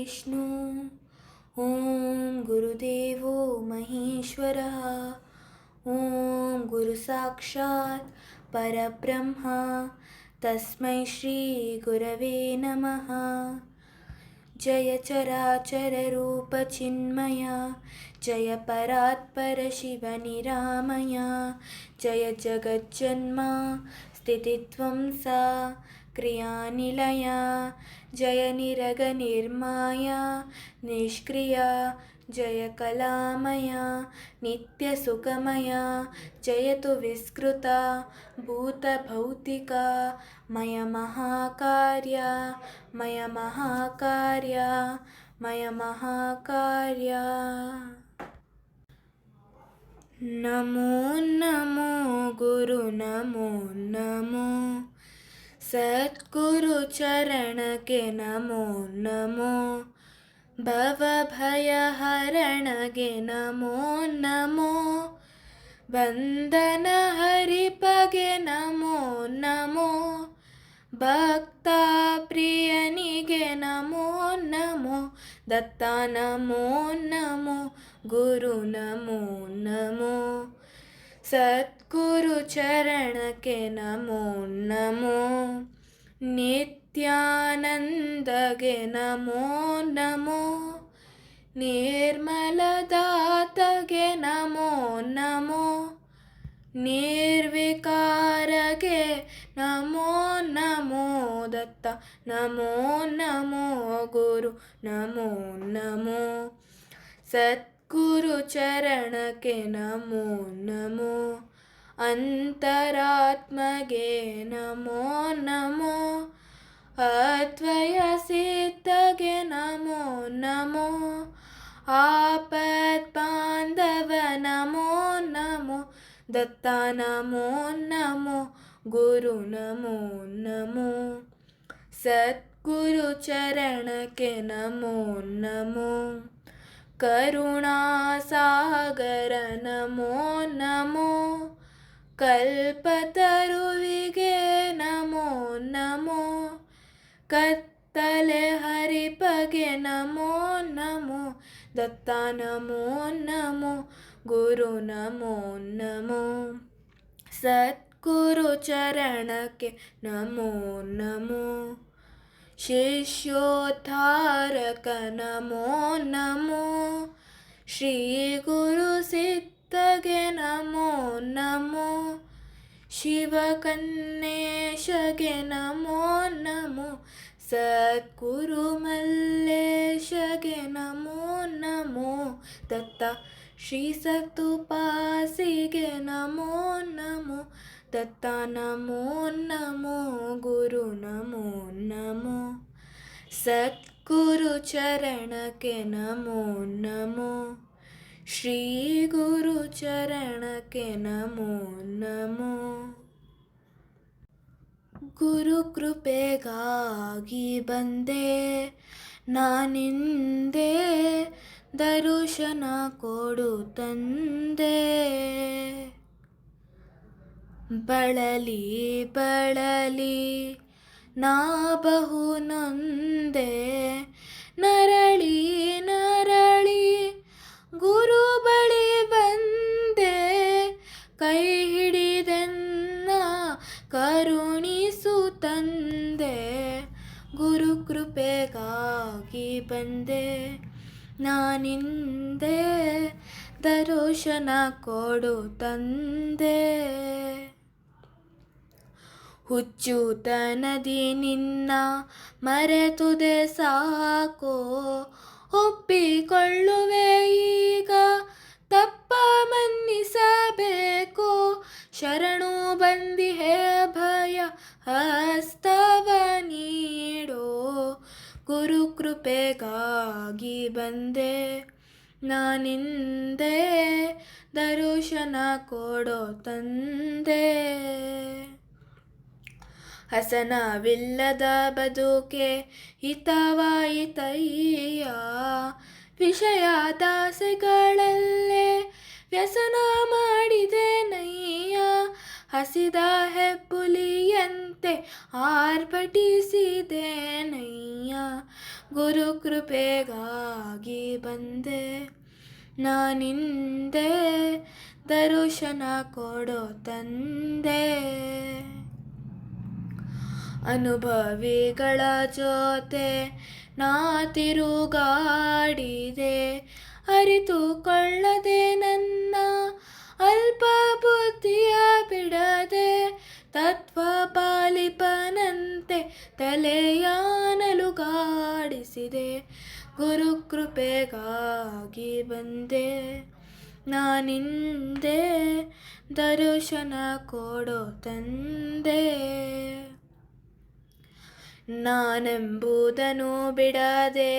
विष्णु। ॐ गुरुदेवो महेश्वरः। ॐ गुरुसाक्षात् परब्रह्म तस्मै श्रीगुरवे नमः। जय चराचररूप चिन्मय जय परात्पर शिव निरामय। जय जगज्जन्म स्थितिध्वंसा क्रियानिलय। जय निरग निर्माय निष्क्रिय। जय कलामय नित्यसुखमय। जयतु विस्कृता भूतभौतिका मय महाकार्य मय महाकार्य मय महाकार्य। नमो नमो गुरु नमो नमो। सद्गुरु चरण के नमो नमो। भव भय हरण गे नमो नमो। बंधन हरिपगे नमो नमो। भक्ता प्रियनिगे नमो नमो। दत्ता नमो नमो गुरु नमो नमो। सद्गुरु चरण के नमो नमो। नित्यानंद गे नमो नमो। निर्मल दात गे नमो नमो। निर्विकार गे नमो नमो। दत्ता नमो नमो गुरु नमो नमो। सद्गुरु चरण के नमो नमो। अंतरात्मगे नमो नमो। अद्वय सिद्धगे नमो नमो। आपद बांधव नमो नमो। दत्ता नमो नमो गुरु नमो नमो। सद्गुरु चरण के नमो नमो। करुणा सागर नमो नमो। कल्पतरुविगे नमो नमो। कत्तले हरिपगे नमो नमो। दत्ता नमो नमो गुरु नमो नमो। सद्गुरु चरण के नमो नमो। शिष्योद्धारक नमो नमो। श्री गुरु सिद्धगे नमो नमो। शिव कन्नेशगे नमो नमो। सद्गुरु मल्लेशगे नमो नमो। दत्ता श्री सतुपासिगे नमो नमो। दत्ता नमो नमो गुरु नमो नमो। सद्गुरु चरण के नमो नमो। श्री गुरु चरण के नमो नमो। ಗುರು ಕೃಪೆಗಾಗಿ ಬಂದೆ ನಾನಿಂದೆ ದರ್ಶನ ಕೊಡು ತಂದೆ. ಬಳಲಿ ಬಳಲಿ ನಾ ಬಹು ನೊಂದೆ. ನರಳಿ ನರಳಿ ಗುರು ಬಳಿ ಬಂದೆ. ಕೈ ಹಿಡಿದೆನ್ನ ಕರುಣಿಸು ತಂದೆ. ಗುರು ಕೃಪೆಗಾಗಿ ಬಂದೆ ನಾನಿಂದೆ ದರ್ಶನ ಕೊಡು ತಂದೆ. ಹುಚ್ಚುತನದಿ ನಿನ್ನ ಮರೆತುದೆ ಸಾಕೋ. ಒಪ್ಪಿಕೊಳ್ಳುವೆ ಈಗ ತಪ್ಪ ಮನ್ನಿಸಬೇಕೋ. ಶರಣು ಬಂದಿಹೆ ಭಯ ಹಸ್ತವ ನೀಡೋ. ಗುರು ಕೃಪೆಗಾಗಿ ಬಂದೆ ನಾನಿಂದೆ ದರ್ಶನ ಕೊಡೋ ತಂದೆ. ಹಸನವಿಲ್ಲದ ಬದುಕೆ ಹಿತವಾಯಿತಯ್ಯ. ವಿಷಯದಾಸೆಗಳಲ್ಲೇ ವ್ಯಸನ ಮಾಡಿದೆ ನಯ್ಯ. ಹಸಿದ ಹೆಬ್ಬುಲಿಯಂತೆ ಆರ್ಭಟಿಸಿದೆ ನಯ್ಯ. ಗುರು ಕೃಪೆಗಾಗಿ ಬಂದೆ ನಾನಿಂದೆ ದರ್ಶನ ಕೊಡೋ ತಂದೆ. ಅನುಭವಿಗಳ ಜೊತೆ ನಾ ತಿರುಗಾಡಿದೆ, ಅರಿತುಕೊಳ್ಳದೆ ನನ್ನ ಅಲ್ಪ ಬುದ್ಧಿಯ ಬಿಡದೆ, ತತ್ವ ಪಾಲಿಪನಂತೆ ತಲೆಯ ನಲುಗಾಡಿಸಿದೆ. ಗುರು ಕೃಪೆಗಾಗಿ ಬಂದೆ ನಾನಿಂದೆ ದರ್ಶನ ಕೊಡೋ ತಂದೆ. ನಾನೆಂಬುದನ್ನು ಬಿಡದೆ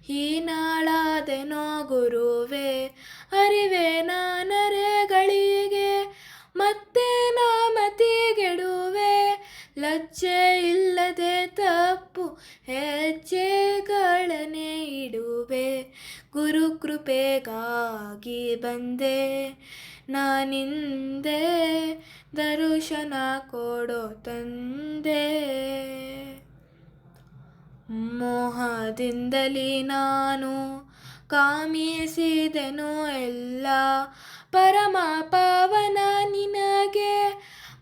ಹೀನಾಳಾದೆನೋ ಗುರುವೇ, ಅರಿವೆ ನಾನರೆಗಳಿಗೆ ಮತ್ತೆ ನಾ ಮತಿಗೆಡುವೆ. ಲಜ್ಜೆ ಇಲ್ಲದೆ ತಪ್ಪು ಹೆಜ್ಜೆಗಳನ್ನೇ ಇಡುವೆ. ಗುರು ಕೃಪೆಗಾಗಿ ಬಂದೆ ನಾನಿಂದೆ ದರ್ಶನ ಕೊಡೋ ತಂದೆ. ಮೋಹದಿಂದಲೇ ನಾನು ಕಾಮಿಸಿದೆನು ಎಲ್ಲ, ಪರಮ ಪಾವನ ನಿನಗೆ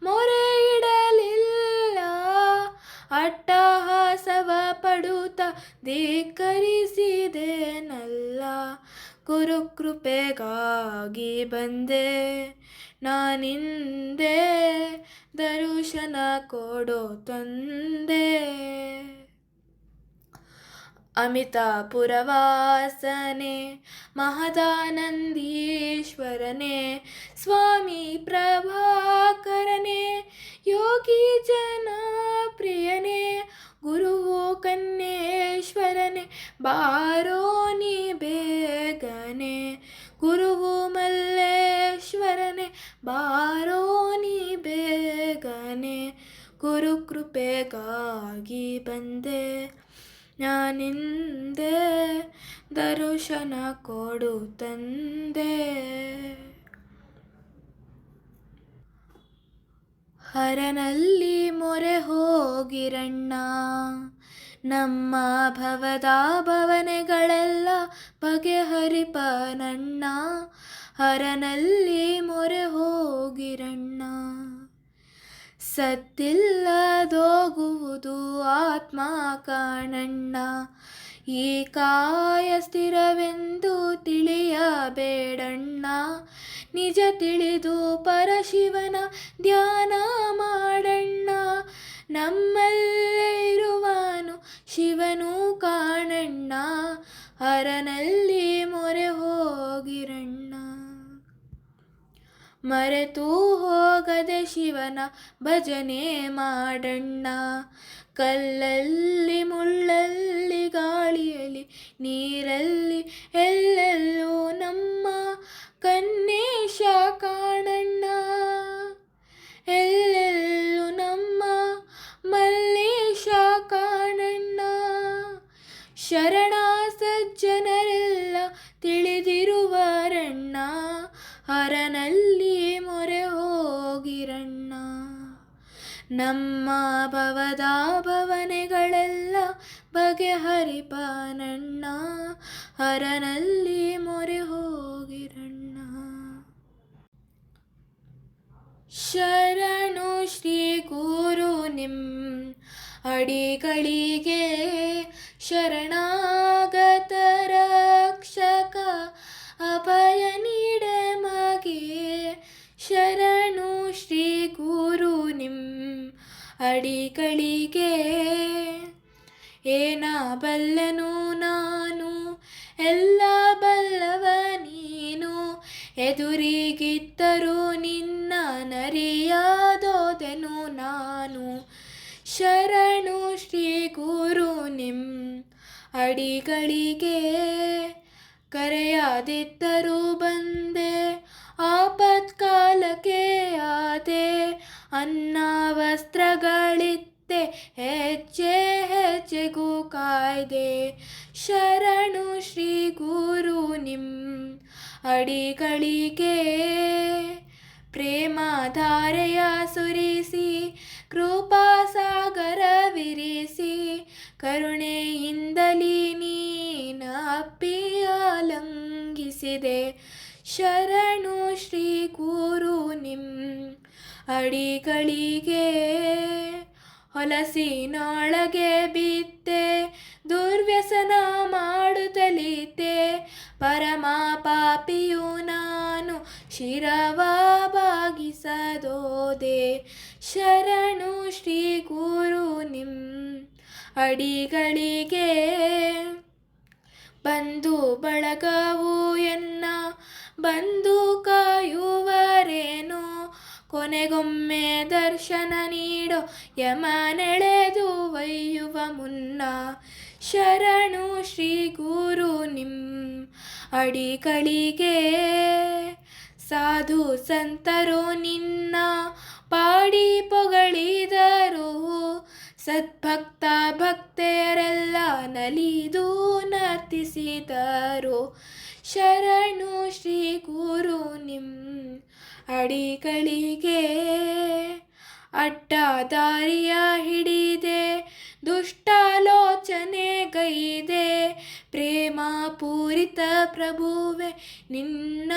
ಮೊರೆ ಇಡಲಿಲ್ಲ. ಅಟ್ಟಹಾಸವ ಪಡುತ್ತ ಧಿಕ್ಕರಿಸಿದೆನಲ್ಲ. ಗುರು ಕೃಪೆಗಾಗಿ ಬಂದೆ ನಾನಿಂದೆ ದರ್ಶನ ಕೊಡೋ ತಂದೆ. ಅಮಿತಾಪುರವಾಸನೆ ಮಹದಾನಂದೀಶ್ವರನೇ, ಸ್ವಾಮಿ ಪ್ರಭಾಕರನೇ, ಯೋಗಿ ಜನಪ್ರಿಯನೇ, ಗುರುವು ಕನ್ನೇಶ್ವರನೇ, ಬಾರೋ ನೀ ಬೇಗನೆ. ಗುರುವು ಮಲ್ಲೇಶ್ವರನೇ, ಬಾರೋ ನೀ ಬೇಗನೆ. ಗುರು ಕೃಪೆಗಾಗಿ ಬಂದೆ ನಾನಿಂದೆ ದರ್ಶನ ಕೊಡು ತಂದೆ. ಹರನಲ್ಲಿ ಮೊರೆ ಹೋಗಿರಣ್ಣ, ನಮ್ಮ ಭವದ ಭವನೆಗಳೆಲ್ಲ ಬಗೆಹರಿಪನಣ್ಣ. ಹರನಲ್ಲಿ ಮೊರೆ ಹೋಗಿರಣ್ಣ, ಸತ್ತಿಲ್ಲದೋಗುವುದು ಆತ್ಮ ಕಾಣಣ್ಣ. ಈ ಕಾಯ ಸ್ಥಿರವೆಂದು ತಿಳಿಯಬೇಡಣ್ಣ, ನಿಜ ತಿಳಿದು ಪರಶಿವನ ಧ್ಯಾನ ಮಾಡಣ್ಣ. ನಮ್ಮಲ್ಲೇ ಇರುವನು ಶಿವನು ಕಾಣಣ್ಣ, ಹರನಲ್ಲಿ ಮೊರೆ ಹೋಗಿರಣ್ಣ. ಮರೆತು ಹೋಗದೆ ಶಿವನ ಭಜನೆ ಮಾಡಣ್ಣ, ಕಲ್ಲಲ್ಲಿ ಮುಳ್ಳಲ್ಲಿ ಗಾಳಿಯಲ್ಲಿ ನೀರಲ್ಲಿ ಎಲ್ಲೆಲ್ಲೂ ನಮ್ಮ ಕನ್ನೇಶ ಕಾಣಣ್ಣ. ಎಲ್ಲೆಲ್ಲೂ ನಮ್ಮ ಮಲ್ಲೇಶ ಕಾಣಣ್ಣ. ಶರಣ ಸಜ್ಜನರೆಲ್ಲ ತಿಳಿದಿರುವರಣ್ಣ, ಹರನಲ್ಲಿ ಮೊರೆ ಹೋಗಿರಣ್ಣ. ನಮ್ಮ ಭವದ ಭವನೆಗಳೆಲ್ಲ ಬಗೆಹರಿಪನಣ್ಣ, ಹರನಲ್ಲಿ ಮೊರೆ ಹೋಗಿರಣ್ಣ. ಶರಣು ಶ್ರೀ ಗುರು ನಿಮ್ ಅಡಿಗಳಿಗೆ, ಶರಣಾಗತ ರಕ್ಷಕ ಅಭಯ ನೀಡೆ ಮಗೆ. ಶರಣು ಶ್ರೀ ಗುರು ನಿಮ್ ಅಡಿಗಳಿಗೆ, ಏನ ಬಲ್ಲನು ನಾನು ಎಲ್ಲ ಬಲ್ಲವ ನೀನು. ಎದುರಿಗಿದ್ದರೂ ನಿನ್ನ ನರಿಯಾದೋದೆನು ನಾನು. ಶರಣು ಶ್ರೀ ಗುರು ನಿಮ್ ಅಡಿಗಳಿಗೆ, ಕರೆಯಾದಿದ್ದರೂ ಬಂದೆ ಆಪತ್ಕಾಲಕ್ಕೆ ಆದೆ. ಅನ್ನ ವಸ್ತ್ರಗಳಿತ್ತೆ ಹೆಜ್ಜೆ ಹೆಜ್ಜೆಗೂ ಕಾಯ್ದೆ. ಶರಣು ಶ್ರೀ ಗುರು ನಿಮ್ ಅಡಿಗಳಿಗೆ, ಪ್ರೇಮಧಾರೆಯ ಸುರಿಸಿ ಕೃಪಾಸಾಗರ ವಿರಿಸಿ. ಕರುಣೆಯಿಂದಲೇ ನೀನ ಅಪ್ಪಿಯಾಲಂಘಿಸಿದೆ. ಶರಣು ಶ್ರೀ ಗುರು ನಿಮ್ ಅಡಿಗಳಿಗೆ. ಹೊಲಸಿನೊಳಗೆ ಬಿದ್ದೆ ದುರ್ವ್ಯಸನ ಮಾಡುತ್ತಲಿದ್ದೆ, ಪರಮ ಪಾಪಿಯು ನಾನು ಶಿರವ ಬಾಗಿಸದೋದೆ. ಶರಣು ಶ್ರೀ ಗುರು ನಿಮ್ ಅಡಿಗಳಿಗೆ. ಬಂಧು ಬಳಗವು ಎನ್ನ ಬಂದು ಕಾಯುವರೇನೋ, ಕೊನೆಗೊಮ್ಮೆ ದರ್ಶನ ನೀಡೋ ಯಮನೆಳೆದು ಒಯ್ಯುವ ಮುನ್ನ. ಶರಣು ಶ್ರೀ ಗುರು ನಿಮ್ ಅಡಿಗಳಿಗೆ. ಸಾಧು ಸಂತರು ನಿನ್ನ ಪಾಡಿ ಪೊಗಳಿದರು, ಸದ್ಭಕ್ತ ಭಕ್ತೆಯರೆಲ್ಲ ನಲಿದು ನರ್ತಿಸಿದರು. ಶರಣು ಶ್ರೀ ಗುರು ನಿಮ್ ಅಡಿಗಳಿಗೆ. ಅಡ್ಡ ದಾರಿಯ ಹಿಡಿದೆ ದುಷ್ಟಾಲೋಚನೆಗೈದೆ, ಪ್ರೇಮ ಪೂರಿತ ಪ್ರಭುವೆ ನಿನ್ನ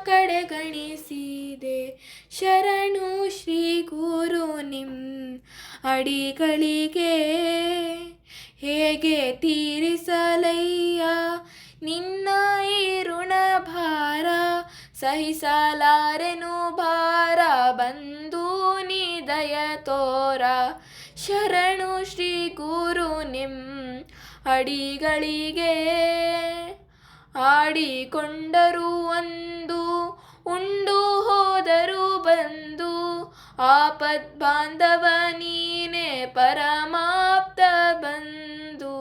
ಕಡೆಗಣಿಸಿದೆ. ಶರಣು ಶ್ರೀ ಗುರು ನಿಮ್ ಅಡಿಗಳಿಗೆ. ಹೇಗೆ ತೀರಿಸಲಯ್ಯ ನಿನ್ನ ಈ ಋಣ ಭಾರ, ಸಹಿಸಲಾರೆನು ಭಾರ ಬಂದು ನೀ ದಯ ತೋರ. ಶರಣು ಶ್ರೀ ಗುರು ನಿಮ್ ಅಡಿಗಳಿಗೆ. ಆಡಿಕೊಂಡರು ಒಂದು ಉಂಡು ಹೋದರು ಬಂದು, ಆಪದ್ ಬಾಂಧವ ನೀನೆ ಪರಮಾಪ್ತ ಬಂಧು.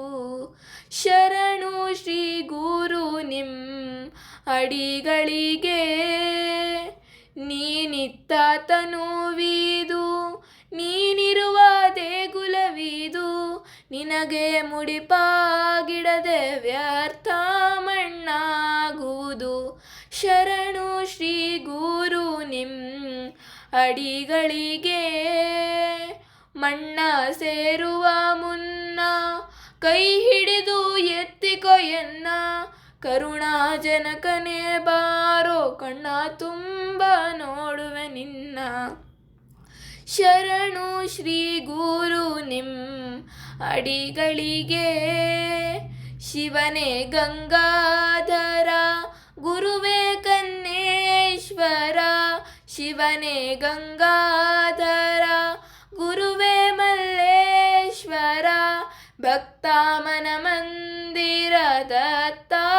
ಶರಣು ಶ್ರೀ ಗುರು ನಿಮ್ ಅಡಿಗಳಿಗೆ. ನೀನಿತ್ತ ತನುವಿದು ನೀನಿರುವ ದೇಗುಲವಿದು, ನಿನಗೆ ಮುಡಿಪಾಗಿಡದೆ ವ್ಯರ್ಥ ಮಣ್ಣಾಗುವುದು. ಶರಣು ಶ್ರೀ ಗುರು ನಿಮ್ ಅಡಿಗಳಿಗೆ. ಮಣ್ಣ ಸೇರುವ ಮುನ್ನ ಕೈ ಹಿಡಿದು ಎತ್ತಿಕೊ ಎನ್ನ, ಕರುಣಾಜನಕನೇ ಬಾರೋ ಕಣ್ಣ ತುಂಬ ನೋಡುವೆ ನಿನ್ನ. ಶರಣು ಶ್ರೀ ಗುರು ನಿಮ್ ಅಡಿಗಳಿಗೆ. ಶಿವನೇ ಗಂಗಾಧರ ಗುರುವೇ ಕನ್ನೇಶ್ವರ, ಶಿವನೇ ಗಂಗಾಧರ ಗುರುವೇ ಮಲ್ಲೇಶ್ವರ, ಭಕ್ತ ಮನ ಮಂದಿರ ದತ್ತಾದಿಗಂಬರ.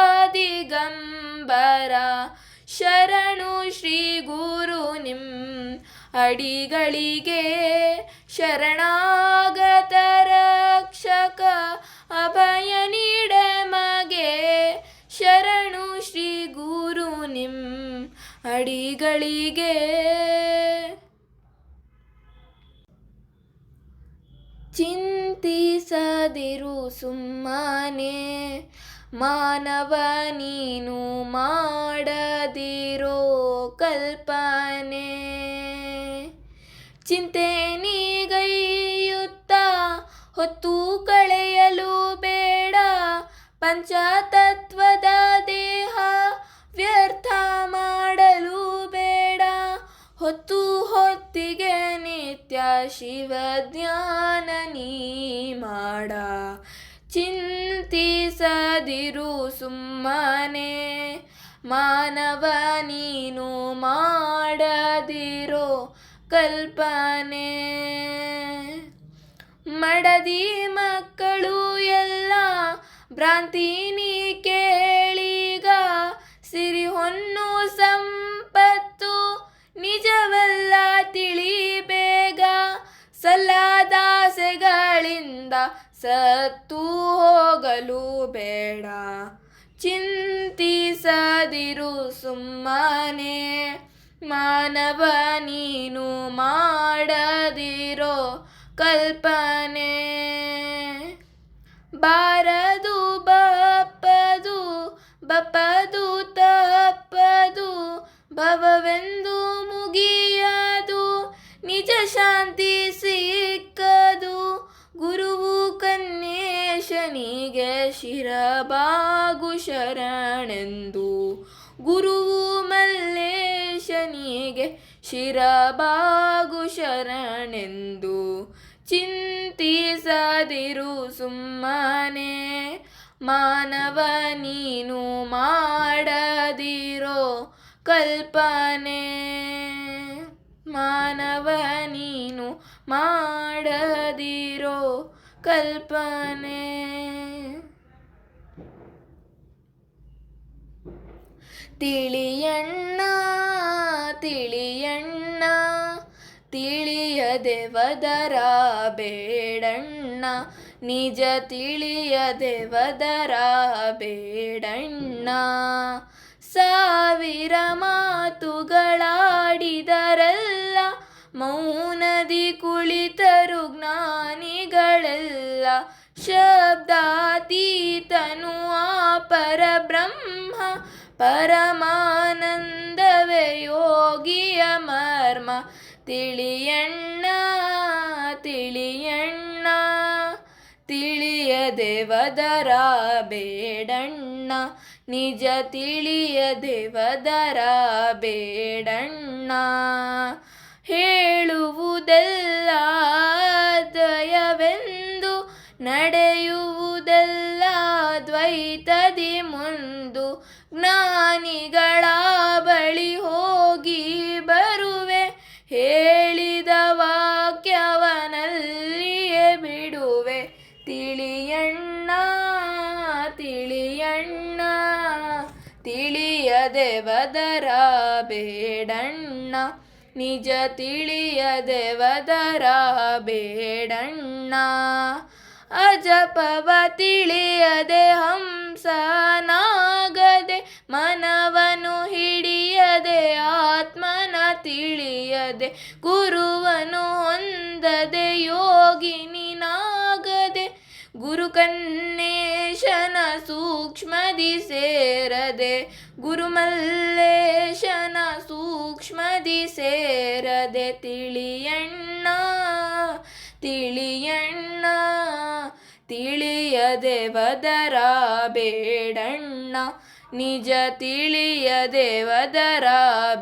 ಶರಣು ಶ್ರೀ ಗುರು ನಿಮ್ ಅಡಿಗಳಿಗೆ. ಶರಣಾಗತ ರಕ್ಷಕ ಅಭಯ ನೀಡೆ ಮಗೆ, ಶರಣು ಶ್ರೀ ಗುರು ನಿಮ್ ಅಡಿಗಳಿಗೆ. ಚಿಂತಿಸದಿರು ಸುಮ್ಮನೆ ಮಾನವ ನೀನು ಮಾಡದಿರೋ ಕಲ್ಪನೆ, ಚಿಂತೆ ನೀಗೈಯುತ್ತ ಹೊತ್ತು ಕಳೆಯಲು ಬೇಡ, ಪಂಚತತ್ವದ ದೇಹ ವ್ಯರ್ಥ ಮಾಡಲು ಬೇಡ, ಹೊತ್ತು ಹೊತ್ತಿಗೆ ನಿತ್ಯ ಶಿವ ಧ್ಯಾನ ನೀ ಮಾಡ. ಚಿಂತಿಸದಿರು ಸುಮ್ಮನೆ ಮಾನವ ನೀನು ಮಾಡದಿರೋ ಕಲ್ಪನೆ. ಮಡದಿ ಮಕ್ಕಳು ಎಲ್ಲ ಭ್ರಾಂತಿ ನೀ ಕೇಳಿಗ, ಸಿರಿ ಹೊನ್ನು ಸಂಪತ್ತು ನಿಜವಲ್ಲ ತಿಳಿಬೇಗ, ಸಲ್ಲದಾಸೆಗಳಿಂದ ಸತ್ತು ಹೋಗಲು ಬೇಡ. ಚಿಂತಿಸದಿರು ಸುಮ್ಮನೆ ಮಾನವ ನೀನು ಮಾಡದಿರೋ ಕಲ್ಪನೆ. ಬಾರದು ಬಪ್ಪದು ಬಪ್ಪದು ತಪ್ಪದು ಭವವೆಂದು ಮುಗಿಯದು, ನಿಜ ಶಾಂತಿ ಸಿಕ್ಕದು ಗುರುವು ಕನ್ನೇಶ್ವರ ಶಿರಬಾಗು ಶರಣೆಂದು ಗುರುವು ಮಲ್ಲೇಶನಿಗೆ ಶಿರಬಾಗು ಶರಣೆಂದು ಚಿಂತಿಸದಿರು ಸುಮ್ಮನೆ ಮಾನವ ನೀನು ಮಾಡದಿರೋ ಕಲ್ಪನೆ ಮಾನವ ನೀನು ಮಾಡದಿರೋ ಕಲ್ಪನೆ ತಿಳಿಯಣ್ಣ ತಿಳಿಯಣ್ಣ ತಿಳಿಯದೆ ವದರ ಬೇಡಣ್ಣ ನಿಜ ತಿಳಿಯದೆ ವದರ ಬೇಡಣ್ಣ ಸಾವಿರ ಮಾತುಗಳಾಡಿದರಲ್ಲ ಮೌನದಿ ಕುಳಿತರು ಜ್ಞಾನಿಗಳೆಲ್ಲ ಶಬ್ದಾತೀತನು ಆ ಪರಬ್ರಹ್ಮ ಪರಮಾನಂದವೇ ಯೋಗಿಯ ಮರ್ಮ ತಿಳಿಯಣ್ಣ ತಿಳಿಯಣ್ಣ ತಿಳಿಯದೆ ವದರ ಬೇಡಣ್ಣ ನಿಜ ತಿಳಿಯದೆ ವದರ ಬೇಡಣ್ಣ ಹೇಳುವುದೆಲ್ಲ ದ್ವಯವೆಂದು ನಡೆಯುವುದೆಲ್ಲ ದ್ವೈತದಿ ಮುಂದು ಜ್ಞಾನಿಗಳ ಬಳಿ ಹೋಗಿ ಬರುವೆ ಹೇಳಿದ ವಾಕ್ಯವನಲ್ಲಿಯೇ ಬಿಡುವೆ ತಿಳಿಯಣ್ಣ ತಿಳಿಯಣ್ಣ ತಿಳಿಯದೆ ವದರ ಬೇಡಣ್ಣ ನಿಜ ತಿಳಿಯದೆ ವದರ ಬೇಡಣ್ಣ ಅಜಪವ ತಿಳಿಯದೆ ಹಂಸನಾಗದೆ ಮನವನು ಹಿಡಿಯದೆ ಆತ್ಮನ ತಿಳಿಯದೆ ಗುರುವನು ಹೊಂದದೆ ಯೋಗಿನಿನಾಗದೆ ಗುರುಕನ್ನೇಶನ ಸೂಕ್ಷ್ಮದಿ ಸೇರದೆ ಗುರುಮಲ್ಲೇಶನ ಸೂಕ್ಷ್ಮದಿ ಸೇರದೆ ತಿಳಿಯಣ್ಣ ತಿಳಿಯಣ್ಣ ತಿಳಿಯದೆ ವದರ ಬೇಡಣ್ಣ ನಿಜ ತಿಳಿಯದೆ ವದರ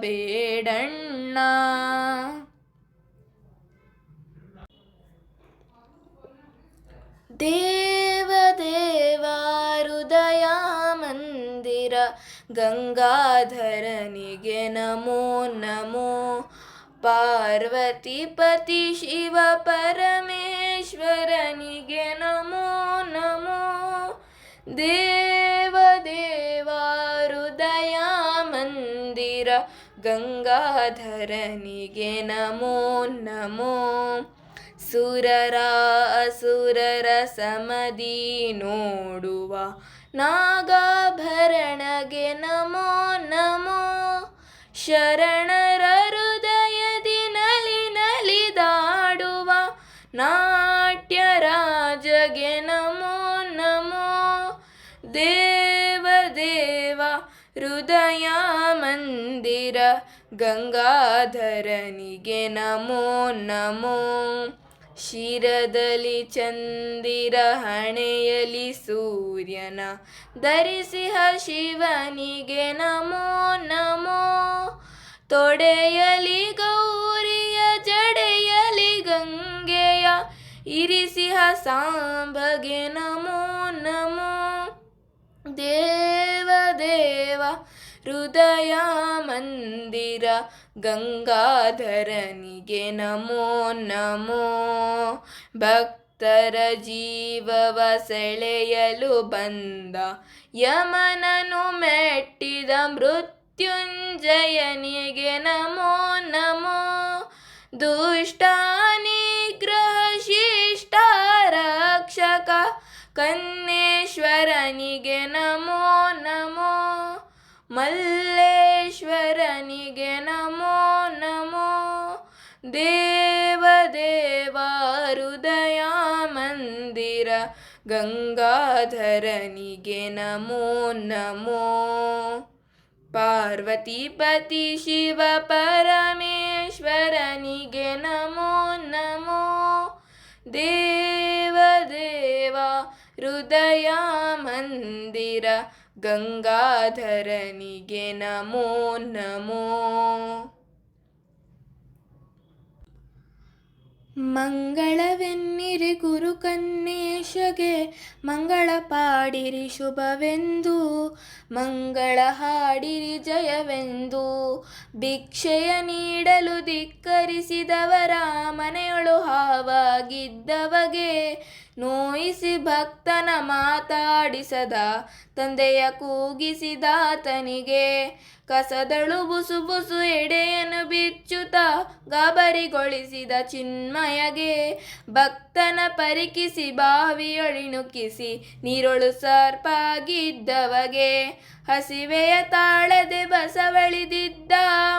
ಬೇಡಣ್ಣ ದೇವದೇವ ಹೃದಯ ಮಂದಿರ ಗಂಗಾಧರನಿಗೆ ನಮೋ ನಮೋ ಪಾರ್ವತಿಪತಿ ಶಿವ ಪರಮೇಶ್ವರನಿಗೆ ನಮೋ ನಮೋ ದೇವದೇವ ಹೃದಯ ಮಂದಿರ ಗಂಗಾಧರನಿಗೆ ನಮೋ ನಮೋ ಸುರರ ಅಸುರರ ಸಮದಿ ನೋಡುವ ನಾಗಾಭರಣಗೆ ನಮೋ ನಮೋ ಶರಣರ ಹೃದಯದಿ ನಲಿ ನಲಿದಾಡುವ ನಾಟ್ಯರಾಜಗೆ ನಮೋ ನಮೋ ದೇವದೇವ ಹೃದಯ ಮಂದಿರ ಗಂಗಾಧರನಿಗೆ ನಮೋ ನಮೋ ಶಿರದಲ್ಲಿ ಚಂದಿರ ಹಣೆಯಲಿ ಸೂರ್ಯನ ಧರಿಸಿಹ ಶಿವನಿಗೆ ನಮೋ ನಮೋ ತೊಡೆಯಲಿ ಗೌರಿಯ ಜಡೆಯಲಿ ಗಂಗೆಯ ಇರಿಸಿಹ ಸಾಂಬಗೆ ನಮೋ ನಮೋ ದೇವದೇವ ಹೃದಯ ಮಂದಿರ ಗಂಗಾಧರನಿಗೆ ನಮೋ ನಮೋ ಭಕ್ತರ ಜೀವವ ಸೆಳೆಯಲು ಬಂದ ಯಮನನು ಮೆಟ್ಟಿದ ಮೃತ್ಯುಂಜಯನಿಗೆ ನಮೋ ನಮೋ ದುಷ್ಟ ನಿಗ್ರಹ ಶಿಷ್ಟ ರಕ್ಷಕ ಕನ್ನೇಶ್ವರನಿಗೆ ನಮೋ ನಮೋ ಮಲ್ಲೇಶ್ವರನಿಗೆ ನಮೋ ನಮೋ ದೇವದೇವ ಹೃದಯ ಮಂದಿರ ಗಂಗಾಧರನಿಗೆ ನಮೋ ನಮೋ ಪಾರ್ವತಿಪತಿ ಶಿವ ಪರಮೇಶ್ವರನಿಗೆ ನಮೋ ನಮೋ ದೇವದೇವ ಹೃದಯ ಹೃದಯ ಮಂದಿರ ಗಂಗಾಧರನಿಗೆ ನಮೋ ನಮೋ. ಮಂಗಳವೆನ್ನಿರಿ ಗುರು ಕನ್ನೇಶಗೆ ಮಂಗಳ ಪಾಡಿರಿ ಶುಭವೆಂದು, ಮಂಗಳ ಹಾಡಿರಿ ಜಯವೆಂದು. ಭಿಕ್ಷೆಯ ನೀಡಲು ಧಿಕ್ಕರಿಸಿದವರ ಮನೆಯೊಳು ಹಾವಾಗಿದ್ದವಗೆ, ನೋಯಿಸಿ ಭಕ್ತನ ಮಾತಾಡಿಸದ ತಂದೆಯ ಕೂಗಿಸಿದಾತನಿಗೆ, ಕಸದಳು ಬುಸು ಬುಸು ಎಡೆಯನ್ನು ಬಿಚ್ಚುತ್ತ ಗಾಬರಿಗೊಳಿಸಿದ ಚಿನ್ಮಯಗೆ, ಭಕ್ತನ ಪರಿಕಿಸಿ ಬಾವಿಯೊಳಿಣುಕಿಸಿ ನೀರೊಳು ಸರ್ಪಾಗಿದ್ದವಗೆ, ಹಸಿವೆಯ ತಾಳದೆ ಬಸವಳಿದಿದ್ದ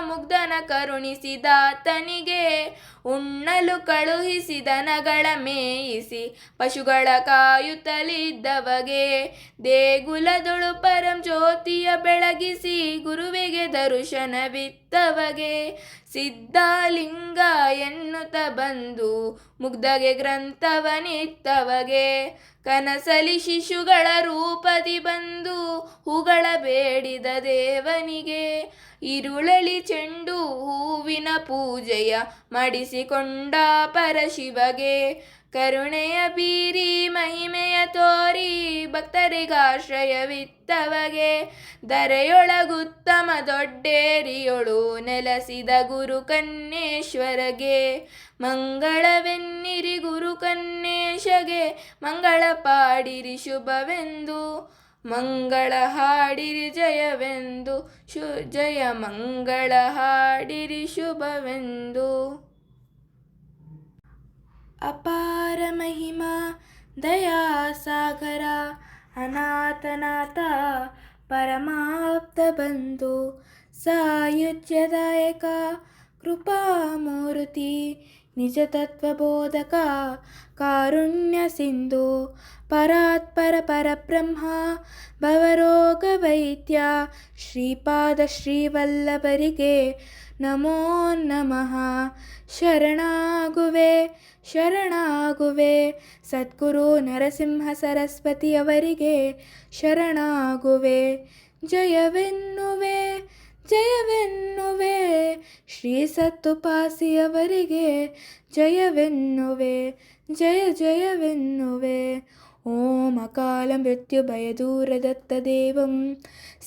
ಮುಗ್ಧನ ಕರುಣಿಸಿದಾತನಿಗೆ, ಉಣ್ಣಲು ಕಳುಹಿಸಿ ದನಗಳ ಮೇಯಿಸಿ ಪಶುಗಳ ಕಾಯುತ್ತಲಿದ್ದವಗೆ, ದೇಗುಲದೊಳು ಪರಂ ಜ್ಯೋತಿಯ ಬೆಳಗಿಸಿ ಗುರುವಿಗೆ ದರ್ಶನವಿತ್ತವಗೆ, ಸಿದ್ಧಲಿಂಗ ಎನ್ನುತ್ತ ಬಂದು ಮುಗ್ಧಗೆ ಗ್ರಂಥವನಿತ್ತವಗೆ, ಕನಸಲಿ ಶಿಶುಗಳ ರೂಪದಿ ಬಂದು ಹೂಗಳ ಬೇಡಿದ ದೇವನಿಗೆ, ഇരുളളി ಚೆಂಡು ಹೂವಿನ ಪೂಜೆಯ ಮಾಡಿಸಿಕೊಂಡ ಪರಶಿವಗೆ, ಕರುಣೆಯ ಬೀರಿ ಮಹಿಮೆಯ ತೋರಿ ಭಕ್ತರಿಗಾಶ್ರಯವಿತ್ತವಗೆ, ಧರೆಯೊಳಗುತ್ತಮ ದೊಡ್ಡೇರಿಯೊಳು ನೆಲೆಸಿದ ಗುರು ಕನ್ನೇಶ್ವರಗೆ, ಮಂಗಳವೆನ್ನಿರಿ ಗುರು ಕನ್ನೇಶಗೆ ಮಂಗಳ ಪಾಡಿರಿ ಶುಭವೆಂದು, ಮಂಗಳ ಹಾಡಿರಿ ಜಯವೆಂದು. ಜಯ ಮಂಗಳ ಹಾಡಿರಿ ಶುಭವೆಂದು. ಅಪಾರ ಮಹಿಮಾ ದಯಾಸಾಗರ ಅನಾಥನಾಥ ಪರಮಾಪ್ತ ಬಂಧು, ಸಾಯುಜ್ಯದಾಯಕ ಕೃಪಾಮೂರ್ತಿ, ನಿಜ ತತ್ವಬೋಧಕ ಕಾರುಣ್ಯ ಸಿಂಧು, ಪರಾತ್ಪರ ಪರಬ್ರಹ್ಮ ಭವರೋಗ ವೈದ್ಯ, ಶ್ರೀಪಾದ ಶ್ರೀವಲ್ಲಭರಿಗೆ ನಮೋ ನಮಃ. ಶರಣಾಗುವೆ ಶರಣಾಗುವೆ ಸದ್ಗುರು ನರಸಿಂಹ ಸರಸ್ವತಿಯವರಿಗೆ ಶರಣಾಗುವೆ. ಜಯವೆನ್ನುವೆ ಜಯವೆನ್ನುವೆ ಶ್ರೀ ಸತ್ತುಪಾಸಿಯವರಿಗೆ ಜಯವೆನ್ನುವೆ, ಜಯ ಜಯವೆನ್ನುವೆ. ಓಂ ಅಕಾಲ ಮೃತ್ಯು ಭಯದೂರದತ್ತ ದೇವಂ,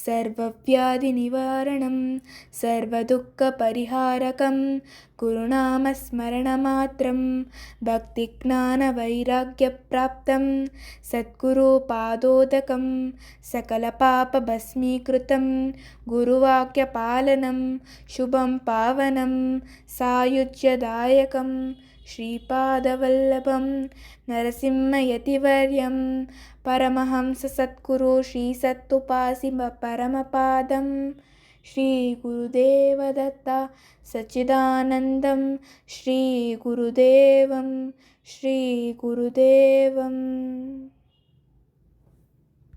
ಸರ್ವವ್ಯಾಧಿ ನಿವಾರಣಂ ಸರ್ವದುಃಖ ಪರಿಹಾರಕಂ, ಗುರುನಾಮ ಸ್ಮರಣ ಮಾತ್ರಂ ಭಕ್ತಿ ಜ್ಞಾನ ವೈರಾಗ್ಯ ಪ್ರಾಪ್ತಂ, ಸದ್ಗುರು ಪಾದೋದಕಂ ಸಕಲ ಪಾಪ ಭಸ್ಮೀಕೃತಂ, ಗುರುವಾಕ್ಯ ಪಾಲನಂ ಶುಭಂ ಪಾವನಂ ಸಾಯುಜ್ಯದಾಯಕಂ, ಶ್ರೀಪಾದವಲ್ಲಭಂ ನರಸಿಂಹಯತಿವರ್ಯಂ, ಪರಮಹಂಸ ಸದ್ಗುರು ಶ್ರೀ ಸತ್ತುಪಾಸಿ ಪರಮಪಾದಂ, ಶ್ರೀ ಗುರುದೇವದತ್ತ ಸಚ್ಚಿದಾನಂದಂ, ಶ್ರೀ ಗುರುದೇವಂ ಶ್ರೀ ಗುರುದೇವಂ.